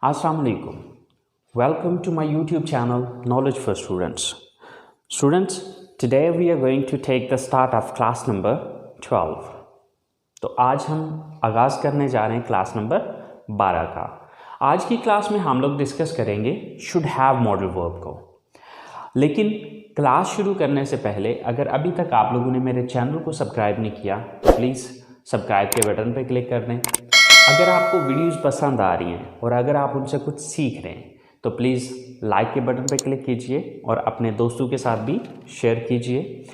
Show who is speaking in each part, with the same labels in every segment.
Speaker 1: Assalamu alaikum. Welcome to my YouTube channel Knowledge for Students. Students, today we are going to take the start of class number 12. तो आज हम आगाज़ करने जा रहे हैं क्लास नंबर 12 का। आज की क्लास में हम लोग डिस्कस करेंगे शुड हैव मॉडल वर्ब को। लेकिन क्लास शुरू करने से पहले अगर अभी तक आप लोगों ने मेरे चैनल को सब्सक्राइब नहीं किया तो प्लीज़ सब्सक्राइब के बटन पर क्लिक कर दें। अगर आपको वीडियोस पसंद आ रही हैं और अगर आप उनसे कुछ सीख रहे हैं तो प्लीज़ लाइक के बटन पर क्लिक कीजिए और अपने दोस्तों के साथ भी शेयर कीजिए।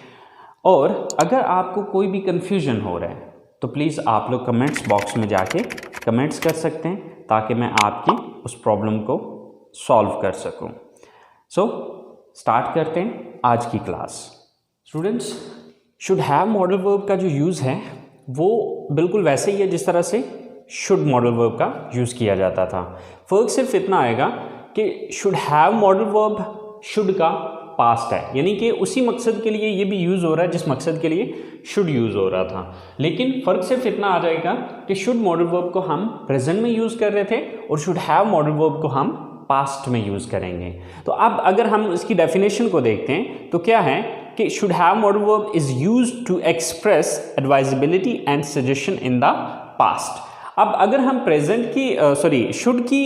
Speaker 1: और अगर आपको कोई भी कन्फ्यूजन हो रहा है तो प्लीज़ आप लोग कमेंट्स बॉक्स में जाके कमेंट्स कर सकते हैं ताकि मैं आपकी उस प्रॉब्लम को सॉल्व कर सकूं। सो स्टार्ट करते हैं आज की class. Students, should have modal verb का जो यूज़ है वो बिल्कुल वैसे ही है जिस तरह से शुड मॉडल वर्ब का यूज़ किया जाता था। फ़र्क सिर्फ इतना आएगा कि should have modal verb should का पास्ट है, यानी कि उसी मकसद के लिए ये भी यूज़ हो रहा है जिस मकसद के लिए शुड यूज़ हो रहा था। लेकिन फ़र्क सिर्फ इतना आ जाएगा कि शुड मॉडल वर्ब को हम प्रेजेंट में यूज़ कर रहे थे और शुड हैव मॉडल वर्ब को हम पास्ट में यूज़ करेंगे। तो अब अगर हम इसकी डेफिनेशन को देखते हैं तो क्या है कि should have modal verb is used to express advisability and suggestion in the past. अब अगर हम प्रेजेंट की शुड की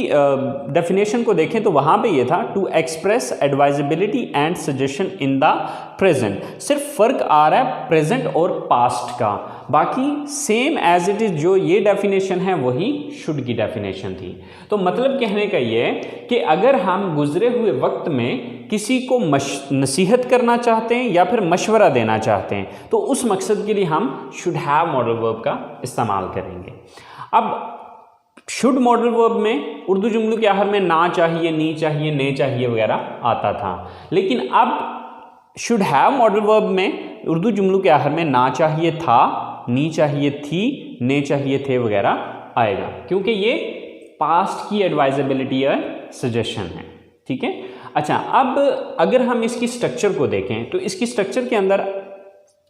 Speaker 1: डेफिनेशन को देखें तो वहाँ पे ये था to express advisability and suggestion in the present. सिर्फ फ़र्क आ रहा है प्रेजेंट और पास्ट का, बाकी सेम एज इट इज़ जो ये डेफिनेशन है वही शुड की डेफिनेशन थी। तो मतलब कहने का ये है कि अगर हम गुजरे हुए वक्त में किसी को नसीहत करना चाहते हैं या फिर मशवरा देना चाहते हैं तो उस मकसद के लिए हम शुड हैव मॉडल वर्ब का इस्तेमाल करेंगे। अब शुड मॉडल वर्ब में उर्दू जुमलों के आखिर में ना चाहिए, नी चाहिए, ने चाहिए वगैरह आता था, लेकिन अब शुड हैव मॉडल वर्ब में उर्दू जुमलों के आखिर में ना चाहिए था, नी चाहिए थी, ने चाहिए थे वगैरह आएगा, क्योंकि ये पास्ट की एडवाइजेबिलिटी या सजेशन है। ठीक है। अच्छा, अब अगर हम इसकी स्ट्रक्चर को देखें तो इसकी स्ट्रक्चर के अंदर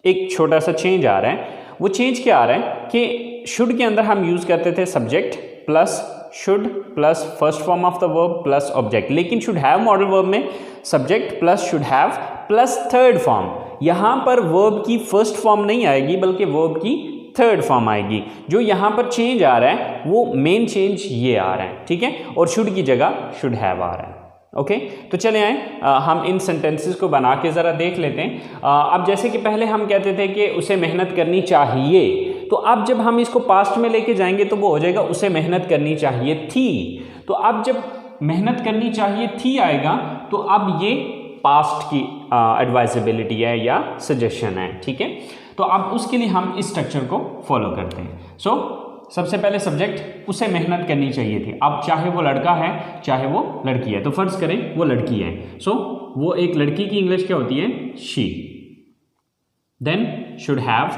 Speaker 1: एक छोटा सा चेंज आ रहा है। वो चेंज क्या आ रहा है कि शुड के अंदर हम यूज़ करते थे subject plus should plus first form of the verb plus object, लेकिन शुड हैव मॉडल वर्ब में subject plus should have plus third form. यहाँ पर वर्ब की फर्स्ट फॉर्म नहीं आएगी बल्कि वर्ब की थर्ड फॉर्म आएगी। जो यहाँ पर चेंज आ रहा है वो मेन चेंज ये आ रहा है। ठीक है। और शुड की जगह शुड हैव आ रहा है। ओके, तो चले आए हम इन सेंटेंसेस को बना के ज़रा देख लेते हैं। अब जैसे कि पहले हम कहते थे कि उसे मेहनत करनी चाहिए, तो अब जब हम इसको पास्ट में लेके जाएंगे तो वो हो जाएगा उसे मेहनत करनी चाहिए थी। तो अब जब मेहनत करनी चाहिए थी आएगा तो अब ये पास्ट की एडवाइजेबिलिटी है या सजेशन है। ठीक है। तो अब उसके लिए हम इस स्ट्रक्चर को फॉलो करते हैं। सबसे पहले सब्जेक्ट उसे मेहनत करनी चाहिए थी। अब चाहे वो लड़का है चाहे वो लड़की है, तो फर्ज करें वो लड़की है, वो एक लड़की की इंग्लिश क्या होती है? She. Then should have,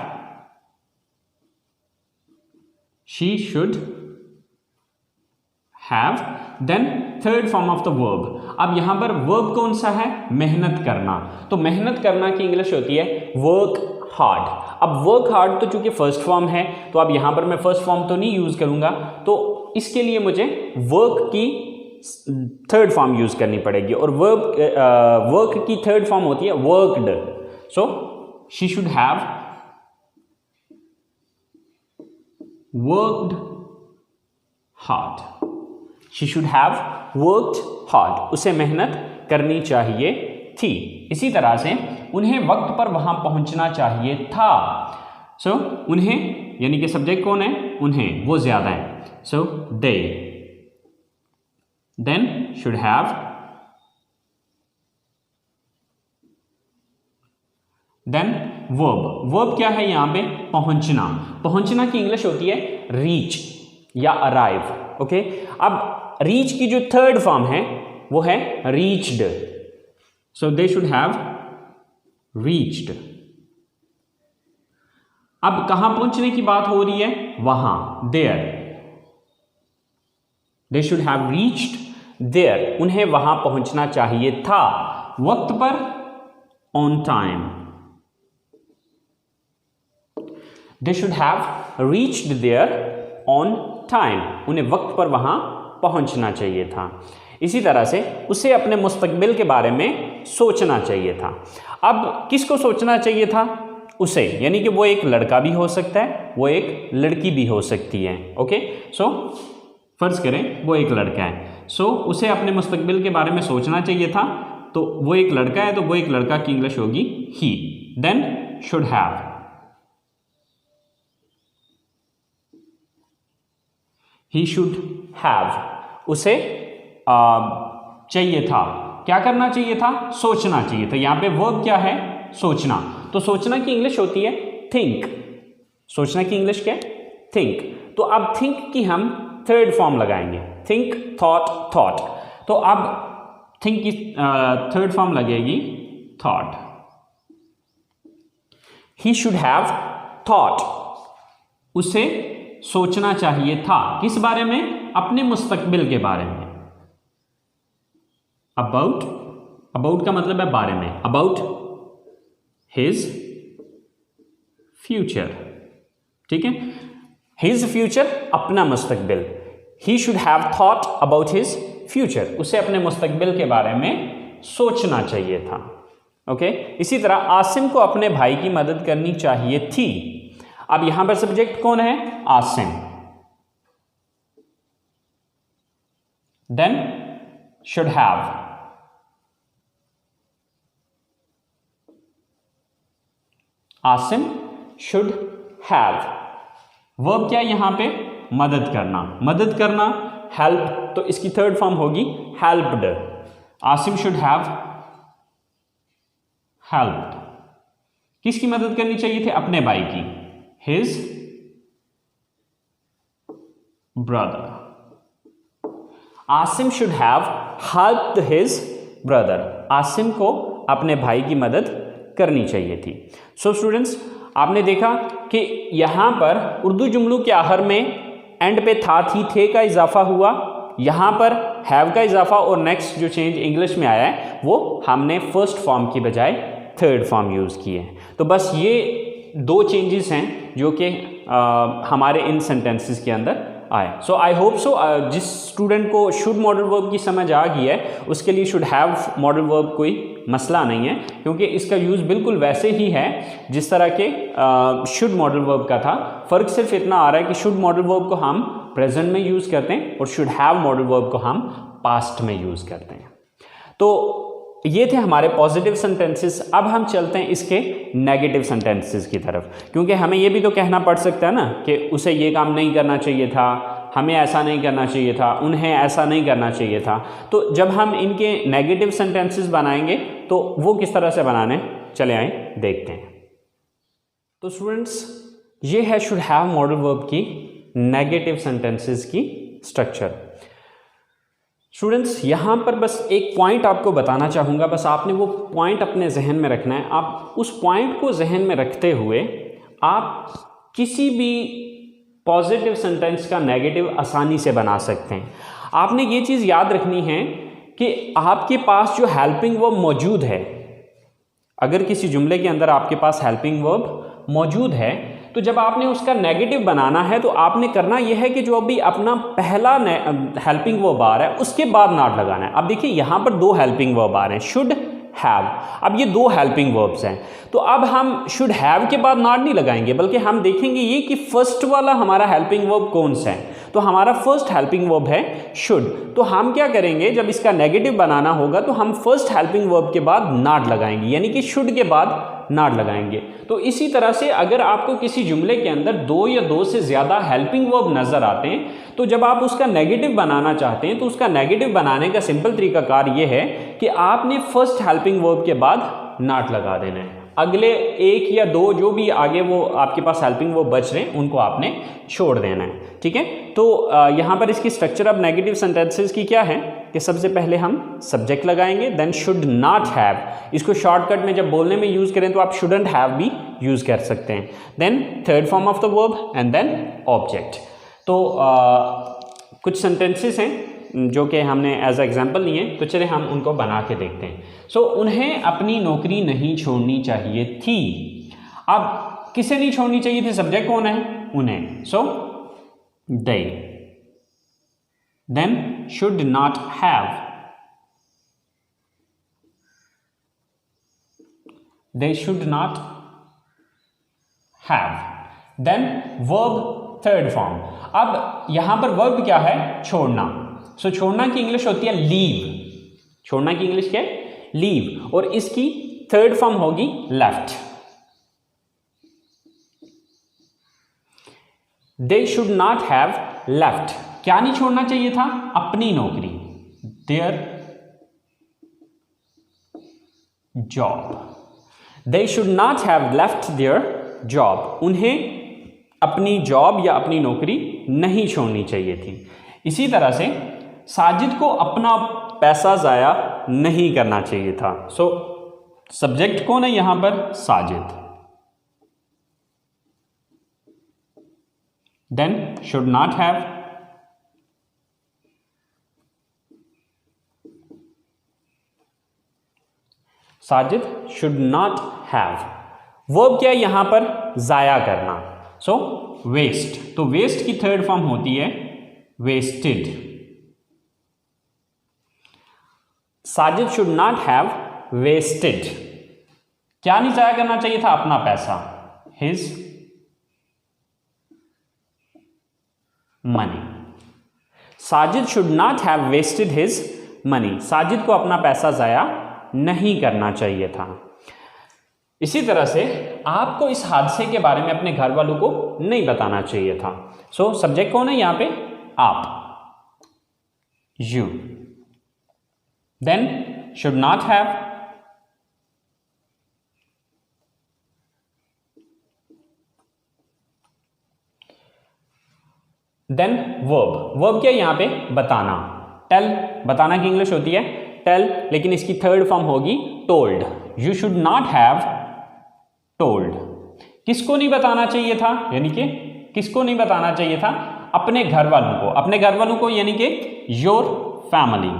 Speaker 1: she should have, then third form of the verb. अब यहां पर वर्ब कौन सा है? मेहनत करना। तो मेहनत करना की इंग्लिश होती है वर्क हार्ड। अब वर्क हार्ड तो चूंकि फर्स्ट फॉर्म है तो अब यहां पर मैं फर्स्ट फॉर्म तो नहीं यूज करूंगा, तो इसके लिए मुझे वर्क की थर्ड फॉर्म यूज करनी पड़ेगी और वर्क की थर्ड फॉर्म होती है worked. She should have worked hard. She should have worked hard. उसे मेहनत करनी चाहिए थी। इसी तरह से उन्हें वक्त पर वहां पहुंचना चाहिए था। उन्हें यानी कि सब्जेक्ट कौन है? उन्हें, वो ज्यादा है। They. Then should have, then verb. Verb क्या है यहां पे? पहुंचना। पहुंचना की इंग्लिश होती है रीच या अराइव। ओके। अब रीच की जो थर्ड फॉर्म है वो है reached. they should have reached। अब कहां पहुंचने की बात हो रही है? वहां, there। they should have reached there। उन्हें वहां पहुंचना चाहिए था वक्त पर, on time। they should have reached there on time। उन्हें वक्त पर वहां पहुंचना चाहिए था। इसी तरह से उसे अपने मुस्तकबिल के बारे में सोचना चाहिए था। अब किसको सोचना चाहिए था? उसे, यानी कि वो एक लड़का भी हो सकता है, वो एक लड़की भी हो सकती है। ओके, सो फर्ज करें वो एक लड़का है, सो उसे अपने मुस्तकबिल के बारे में सोचना चाहिए था। तो वो एक लड़का है, तो वो एक लड़का की इंग्लिश होगी he. Then should have, he should have, उसे चाहिए था, क्या करना चाहिए था? सोचना चाहिए था। यहां पे वर्ब क्या है? सोचना। तो सोचना की इंग्लिश होती है थिंक। सोचना की इंग्लिश क्या है? थिंक। तो अब थिंक की हम थर्ड फॉर्म लगाएंगे, थिंक, थॉट, थॉट। तो अब थिंक की थर्ड फॉर्म लगेगी thought. He should have thought, उसे सोचना चाहिए था। किस बारे में? अपने मुस्तकबिल के बारे में। अबाउट, अबाउट का मतलब है बारे में, अबाउट हिज फ्यूचर। ठीक है, हिज फ्यूचर, अपना मुस्तकबिल। He should have thought about his future, उसे अपने मुस्तकबिल के बारे में सोचना चाहिए था। ओके, इसी तरह आसिम को अपने भाई की मदद करनी चाहिए थी। अब यहां पर सब्जेक्ट कौन है? Asim. Then should have, Asim should have. Verb क्या है यहां पे? मदद करना। मदद करना, हेल्प, तो इसकी थर्ड फॉर्म होगी helped. Asim should have helped. किसकी मदद करनी चाहिए थी? अपने भाई की, his brother. Asim should have helped his brother, Asim को अपने भाई की मदद करनी चाहिए थी। सो स्टूडेंट्स, आपने देखा कि यहां पर उर्दू जुमलों के आखिर में एंड पे था, थी, थे का इजाफा हुआ, यहां पर हैव का इजाफा, और नेक्स्ट जो चेंज इंग्लिश में आया है वो हमने फर्स्ट फॉर्म की बजाय थर्ड फॉर्म यूज़ किए हैं। तो बस ये दो चेंजेस हैं जो कि हमारे इन सेंटेंसेस के अंदर आए। सो आई होप सो जिस स्टूडेंट को शुड मॉडल वर्ब की समझ आ गई है उसके लिए शुड हैव मॉडल वर्ब कोई मसला नहीं है, क्योंकि इसका यूज़ बिल्कुल वैसे ही है जिस तरह के शुड मॉडल वर्ब का था। फ़र्क सिर्फ इतना आ रहा है कि शुड मॉडल वर्ब को हम प्रेजेंट में यूज़ करते हैं और शुड हैव मॉडल वर्ब को हम पास्ट में यूज़ करते हैं। तो ये थे हमारे पॉजिटिव सेंटेंसेस। अब हम चलते हैं इसके नेगेटिव सेंटेंसेस की तरफ, क्योंकि हमें ये भी तो कहना पड़ सकता है ना कि उसे ये काम नहीं करना चाहिए था, हमें ऐसा नहीं करना चाहिए था, उन्हें ऐसा नहीं करना चाहिए था। तो जब हम इनके नेगेटिव सेंटेंसेस बनाएंगे तो वो किस तरह से बनाने, चले आए देखते हैं। तो स्टूडेंट्स, ये है शुड हैव मॉडल वर्ब की नेगेटिव सेंटेंसेस की स्ट्रक्चर। स्टूडेंट्स, यहाँ पर बस एक पॉइंट आपको बताना चाहूँगा, बस आपने वो पॉइंट अपने जहन में रखना है। आप उस पॉइंट को जहन में रखते हुए आप किसी भी पॉजिटिव सेंटेंस का नेगेटिव आसानी से बना सकते हैं। आपने ये चीज़ याद रखनी है कि आपके पास जो हेल्पिंग वर्ब मौजूद है, अगर किसी जुमले के अंदर आपके पास हेल्पिंग वर्ब मौजूद है, तो जब आपने उसका नेगेटिव बनाना है तो आपने करना यह है कि जो अभी अपना पहला हेल्पिंग वर्ब आ रहा है उसके बाद नॉट लगाना है। अब देखिए यहाँ पर दो हेल्पिंग वर्ब आ रहे हैं, शुड हैव। अब ये दो हेल्पिंग वर्ब्स हैं, तो अब हम शुड हैव के बाद नॉट नहीं लगाएंगे, बल्कि हम देखेंगे ये कि फर्स्ट वाला हमारा हेल्पिंग वर्ब कौन सा है। तो हमारा फर्स्ट हेल्पिंग वर्ब है शुड। तो हम क्या करेंगे, जब इसका नेगेटिव बनाना होगा तो हम फर्स्ट हेल्पिंग वर्ब के बाद नॉट लगाएंगे, यानी कि शुड के बाद नॉट लगाएंगे। तो इसी तरह से अगर आपको किसी जुमले के अंदर दो या दो से ज़्यादा हेल्पिंग वर्ब नज़र आते हैं, तो जब आप उसका नेगेटिव बनाना चाहते हैं तो उसका नेगेटिव बनाने का सिंपल तरीकाकार ये है कि आपने फर्स्ट हेल्पिंग वर्ब के बाद नॉट लगा देना है। अगले एक या दो जो भी आगे वो आपके पास हेल्पिंग वर्ब बच रहे हैं उनको आपने छोड़ देना है। ठीक है, तो यहाँ पर इसकी स्ट्रक्चर अब नेगेटिव सेंटेंसेस की क्या है कि सबसे पहले हम सब्जेक्ट लगाएंगे, देन शुड नॉट हैव। इसको शॉर्टकट में जब बोलने में यूज़ करें तो आप शुडंट हैव भी यूज़ कर सकते हैं। Then third form of the verb and then object. तो कुछ सेंटेंसेस हैं जो कि हमने एज एग्जाम्पल लिए, तो चले हम उनको बना के देखते हैं। सो उन्हें अपनी नौकरी नहीं छोड़नी चाहिए थी। अब किसे नहीं छोड़नी चाहिए थी? सब्जेक्ट कौन है? उन्हें। सो दे। then should not have, they should not have, then verb third form. अब यहां पर वर्ब क्या है? छोड़ना। सो छोड़ना की इंग्लिश होती है लीव, छोड़ना की इंग्लिश क्या है? लीव, और इसकी थर्ड फॉर्म होगी left. They should not have left, क्या नहीं छोड़ना चाहिए था? अपनी नौकरी, their job. They should not have left their job, उन्हें अपनी जॉब या अपनी नौकरी नहीं छोड़नी चाहिए थी। इसी तरह से साजिद को अपना पैसा जाया नहीं करना चाहिए था। सो सब्जेक्ट कौन है यहां पर? Sajid. Then should not have, Sajid should not have. Verb क्या है यहां पर? जाया करना। सो वेस्ट, तो वेस्ट की थर्ड फॉर्म होती है wasted. Sajid should not have wasted, क्या नहीं जाया करना चाहिए था? अपना पैसा, his money. Sajid should not have wasted his money, Sajid को अपना पैसा जाया नहीं करना चाहिए था। इसी तरह से आपको इस हादसे के बारे में अपने घर वालों को नहीं बताना चाहिए था। सो सब्जेक्ट कौन है यहां पे? आप, you. Then should not have, then verb. Verb क्या है यहां पे? बताना। टेल, बताना की इंग्लिश होती है टेल, लेकिन इसकी थर्ड फॉर्म होगी told. You should not have told, किसको नहीं बताना चाहिए था? यानी कि किसको नहीं बताना चाहिए था? अपने घर वालों को, अपने घर वालों को यानी कि योर फैमिली।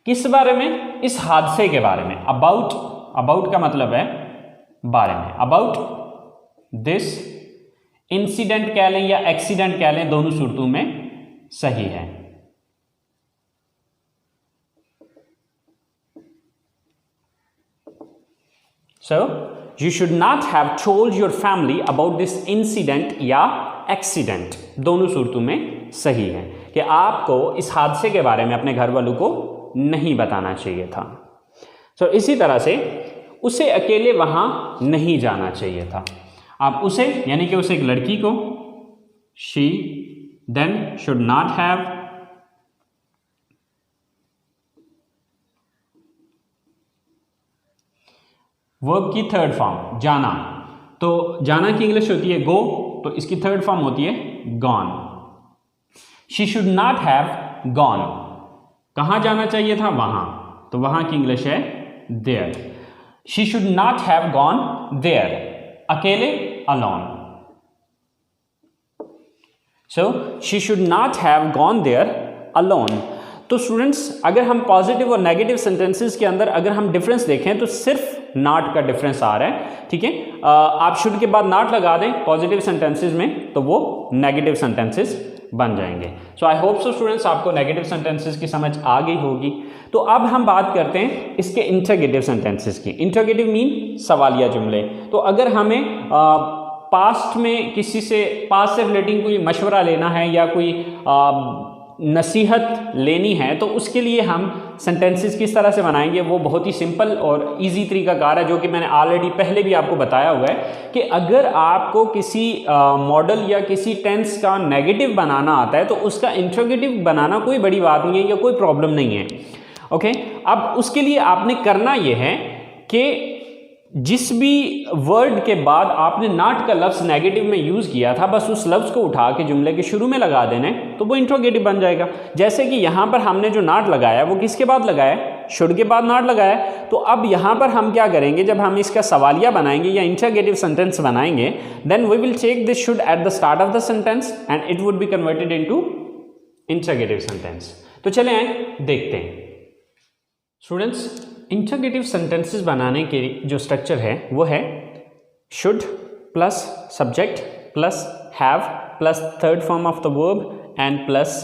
Speaker 1: किस बारे में? इस हादसे के बारे में। अबाउट, अबाउट का मतलब है बारे में। अबाउट दिस इंसिडेंट कह लें या एक्सीडेंट कह लें, दोनों सूरतों में सही है। So, you should not have told your family about this incident या accident, दोनों सूरतों में सही है कि आपको इस हादसे के बारे में अपने घर वालों को नहीं बताना चाहिए था। So, इसी तरह से उसे अकेले वहां नहीं जाना चाहिए था। आप उसे यानी कि उसे एक लड़की को, she then should not have, verb की थर्ड फॉर्म जाना, तो जाना की इंग्लिश होती है गो, तो इसकी थर्ड फॉर्म होती है gone. She should not have gone, कहां जाना चाहिए था? वहां, तो वहां की इंग्लिश है there. She should not have gone there, अकेले alone. So she should not have gone there alone. तो स्टूडेंट्स, अगर हम पॉजिटिव और नेगेटिव सेंटेंसेस के अंदर अगर हम डिफरेंस देखें तो सिर्फ नॉट का डिफरेंस आ रहा है, ठीक है। आप शुड के बाद नॉट लगा दें पॉजिटिव सेंटेंसेस में तो वो नेगेटिव सेंटेंसेस बन जाएंगे। सो आई होप सो स्टूडेंट्स आपको नेगेटिव सेंटेंसेस की समझ आ गई होगी। तो अब हम बात करते हैं इसके इंटरोगेटिव सेंटेंसेस की। इंटरोगेटिव मीन सवालिया जुमले। तो अगर हमें पास्ट में किसी से, पास्ट से रिलेटिंग कोई मशवरा लेना है या कोई नसीहत लेनी है तो उसके लिए हम सेंटेंसेस किस तरह से बनाएंगे, वो बहुत ही सिंपल और इजी तरीकाकार है, जो कि मैंने ऑलरेडी पहले भी आपको बताया हुआ है कि अगर आपको किसी मॉडल या किसी टेंस का नेगेटिव बनाना आता है तो उसका इंटरोगेटिव बनाना कोई बड़ी बात नहीं है या कोई प्रॉब्लम नहीं है। ओके, अब उसके लिए आपने करना यह है कि जिस भी वर्ड के बाद आपने नॉट का लफ्ज़ नेगेटिव में यूज़ किया था, बस उस लफ्ज़ को उठा के जुमले के शुरू में लगा देने तो वो इंट्रोगेटिव बन जाएगा। जैसे कि यहाँ पर हमने जो नॉट लगाया वो किसके बाद लगाया? शुड के बाद नॉट लगाया। तो अब यहाँ पर हम क्या करेंगे, जब हम इसका सवालिया बनाएंगे या इंट्रोगेटिव सेंटेंस बनाएंगे, then we will take this should at the start of the sentence and it would be converted into interrogative sentence. तो चले आए देखते हैं स्टूडेंट्स। इंटरोगेटिव सेंटेंसेस बनाने के जो स्ट्रक्चर है वो है should plus subject plus have plus third form of the verb and plus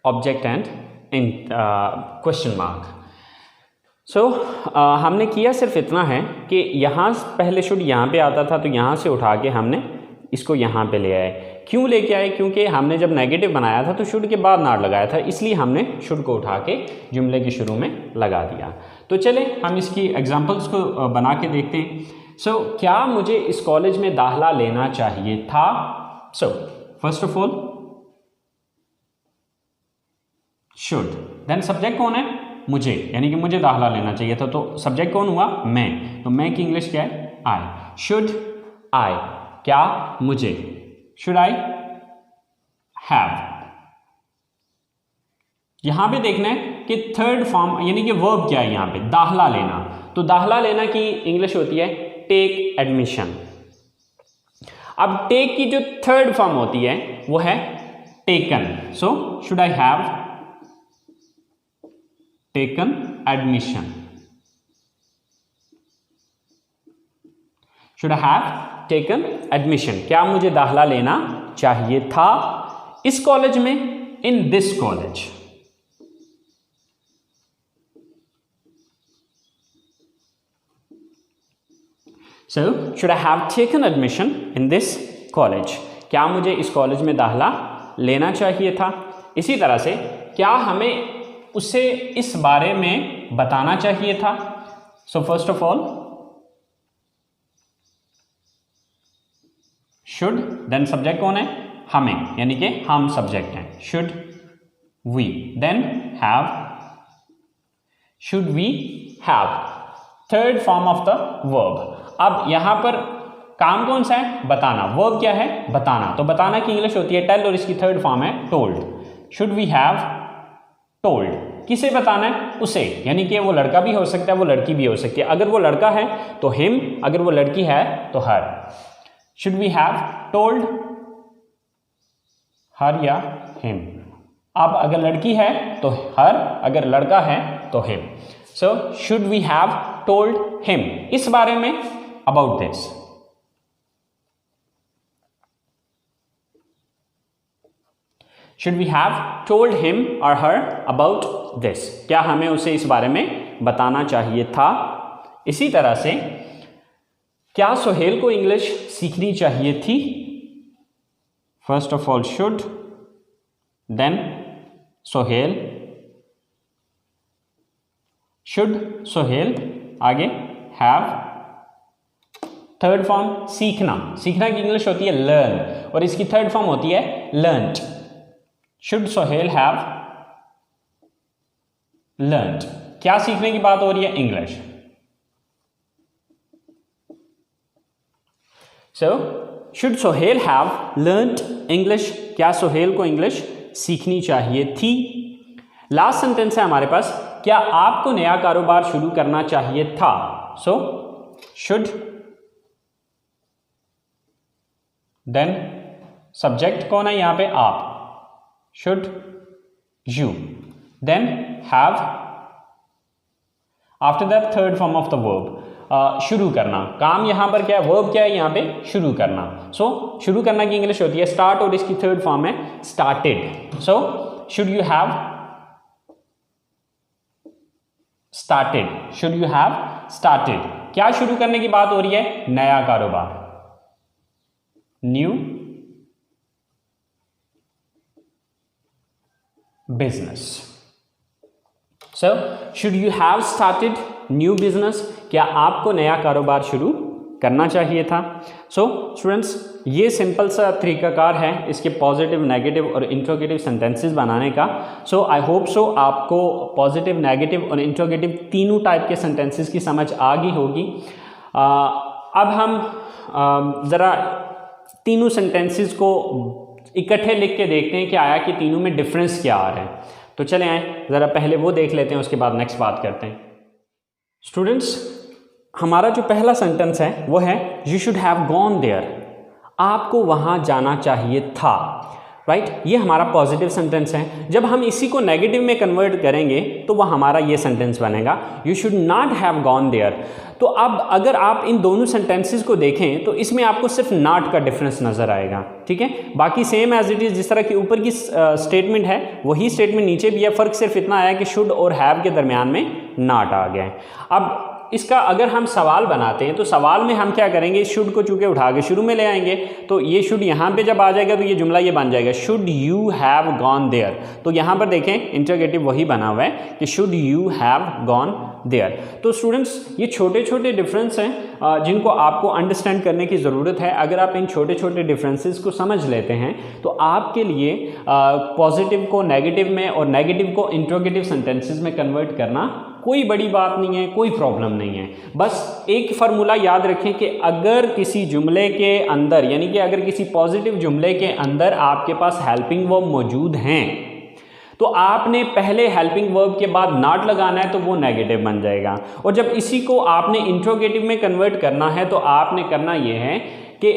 Speaker 1: object and in question mark. So हमने किया सिर्फ इतना है कि यहाँ पहले शुड यहाँ पे आता था, तो यहाँ से उठा के हमने इसको यहाँ पे ले आए। क्यों लेके आए? क्योंकि हमने जब नेगेटिव बनाया था तो शुड के बाद नॉट लगाया था, इसलिए हमने शुड को उठा के जुमले के शुरू में लगा दिया। तो चले हम इसकी एग्जांपल्स को बना के देखते हैं। सो क्या मुझे इस कॉलेज में दाखिला लेना चाहिए था? So first of all should, then subject कौन है? मुझे, यानी कि मुझे दाखिला लेना चाहिए था, तो सब्जेक्ट कौन हुआ? मैं। तो मैं की इंग्लिश क्या है? आई। शुड आई, क्या मुझे, शुड आई हैव। यहां पे देखना है कि थर्ड फॉर्म यानी कि वर्ब क्या है यहाँ पे? दाखिला लेना। तो दाखिला लेना की इंग्लिश होती है टेक एडमिशन। अब टेक की जो थर्ड फॉर्म होती है वो है taken. So should I have taken admission, should I have taken admission, क्या मुझे दाखिला लेना चाहिए था इस कॉलेज में, in this college. So should I have taken admission in this college, क्या मुझे इस कॉलेज में दाखिला लेना चाहिए था। इसी तरह से क्या हमें उसे इस बारे में बताना चाहिए था? So first of all should, then subject कौन है? हमें, यानी कि हम सब्जेक्ट हैं, should we, then have, should we have, third form of the verb. अब यहां पर काम कौन सा है? बताना। वर्ब क्या है? बताना। तो बताना की इंग्लिश होती है टेल और इसकी थर्ड फॉर्म है told. Should we have told, किसे बताना है? उसे, यानी कि वो लड़का भी हो सकता है, वो लड़की भी हो सकती है। अगर वो लड़का है तो हिम, अगर वो लड़की है तो her. Should we have told her या हिम। अब अगर लड़की है तो हर, अगर लड़का है तो him. So should we have told him, इस बारे में, about this. Should we have told him or her about this? क्या हमें उसे इस बारे में बताना चाहिए था। इसी तरह से क्या सोहेल को इंग्लिश सीखनी चाहिए थी? First of all should, then Sohail, should Sohail, आगे हैव, थर्ड फॉर्म सीखना। सीखना की इंग्लिश होती है लर्न और इसकी थर्ड फॉर्म होती है learned. Should Sohail have learned, क्या सीखने की बात हो रही है? English. So should Sohail have learned English, क्या सोहेल को इंग्लिश सीखनी चाहिए थी। लास्ट सेंटेंस है हमारे पास, क्या आपको नया कारोबार शुरू करना चाहिए था। सो शुड, देन सब्जेक्ट कौन है यहां पे? आप। Should you, then have, after that third form of the verb शुरू करना। काम यहां पर क्या है? वर्ब क्या है यहां पे? शुरू करना। सो शुरू करना की इंग्लिश होती है स्टार्ट और इसकी थर्ड फॉर्म है started. So should you have started, should you have started, क्या शुरू करने की बात हो रही है? नया कारोबार, new business. So should you have started new business, क्या आपको नया कारोबार शुरू करना चाहिए था। सो स्टूडेंट्स, ये सिंपल सा तरीकाकार है इसके पॉजिटिव, नेगेटिव और इंट्रोगेटिव सेंटेंसेस बनाने का। सो आई होप सो आपको पॉजिटिव, नेगेटिव और इंट्रोगेटिव तीनों टाइप के सेंटेंसेस की समझ आ गई होगी। अब हम ज़रा तीनों सेंटेंसेस को इकट्ठे लिख के देखते हैं कि आया कि तीनों में डिफरेंस क्या आ रहे हैं। तो चले आए ज़रा पहले वो देख लेते हैं, उसके बाद नेक्स्ट बात करते हैं। स्टूडेंट्स, हमारा जो पहला सेंटेंस है वो है you should have gone there, आपको वहाँ जाना चाहिए था। राइट, ये हमारा पॉजिटिव सेंटेंस है। जब हम इसी को नेगेटिव में कन्वर्ट करेंगे तो वह हमारा ये सेंटेंस बनेगा, you should not have gone there. तो अब अगर आप इन दोनों सेंटेंसेस को देखें तो इसमें आपको सिर्फ नॉट का डिफरेंस नज़र आएगा, ठीक है। बाकी सेम एज इट इज़, जिस तरह की ऊपर की स्टेटमेंट है वही स्टेटमेंट नीचे भी है, फ़र्क सिर्फ इतना आया कि शुड और हैव के दरमियान में नॉट आ गया है। अब इसका अगर हम सवाल बनाते हैं तो सवाल में हम क्या करेंगे, इस शुड को चूँकि उठा के शुरू में ले आएंगे, तो ये शुड यहाँ पे जब आ जाएगा तो ये जुमला ये बन जाएगा, should you have gone there. तो यहाँ पर देखें इंटरोगेटिव वही बना हुआ है कि should you have gone there. तो स्टूडेंट्स, ये छोटे छोटे डिफरेंस हैं जिनको आपको अंडरस्टैंड करने की ज़रूरत है। अगर आप इन छोटे छोटे डिफरेंसेस को समझ लेते हैं तो आपके लिए पॉजिटिव को नेगेटिव में और नेगेटिव को इंटरोगेटिव सेंटेंसेस में कन्वर्ट करना कोई बड़ी बात नहीं है, कोई प्रॉब्लम नहीं है। बस एक फार्मूला याद रखें कि अगर किसी जुमले के अंदर, यानी कि अगर किसी पॉजिटिव जुमले के अंदर आपके पास हेल्पिंग वर्ब मौजूद हैं तो आपने पहले हेल्पिंग वर्ब के बाद नॉट लगाना है, तो वो नेगेटिव बन जाएगा। और जब इसी को आपने इंट्रोगेटिव में कन्वर्ट करना है तो आपने करना ये है कि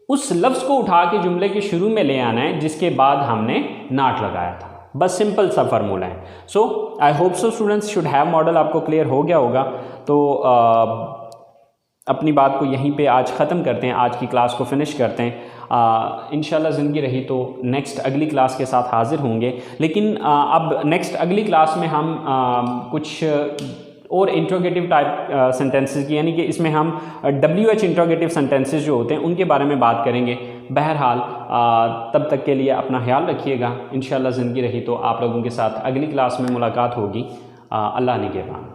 Speaker 1: उस लफ्ज़ को उठा के जुमले के शुरू में ले आना है जिसके बाद हमने नॉट लगाया था। बस सिंपल सा फार्मूला है। So I hope so students, should have modal आपको क्लियर हो गया होगा। तो अपनी बात को यहीं पे आज ख़त्म करते हैं, आज की क्लास को फिनिश करते हैं। इंशाल्लाह ज़िंदगी रही तो नेक्स्ट अगली क्लास के साथ हाज़िर होंगे। लेकिन अब नेक्स्ट अगली क्लास में हम कुछ और इंट्रोगेटिव टाइप सेंटेंसेस की, यानी कि इसमें हम WH इंट्रोगेटिव सेंटेंसेस जो होते हैं उनके बारे में बात करेंगे। बहरहाल तब तक के लिए अपना ख्याल रखिएगा। इंशाल्लाह ज़िंदगी रही तो आप लोगों के साथ अगली क्लास में मुलाकात होगी। अल्लाह निगहबान।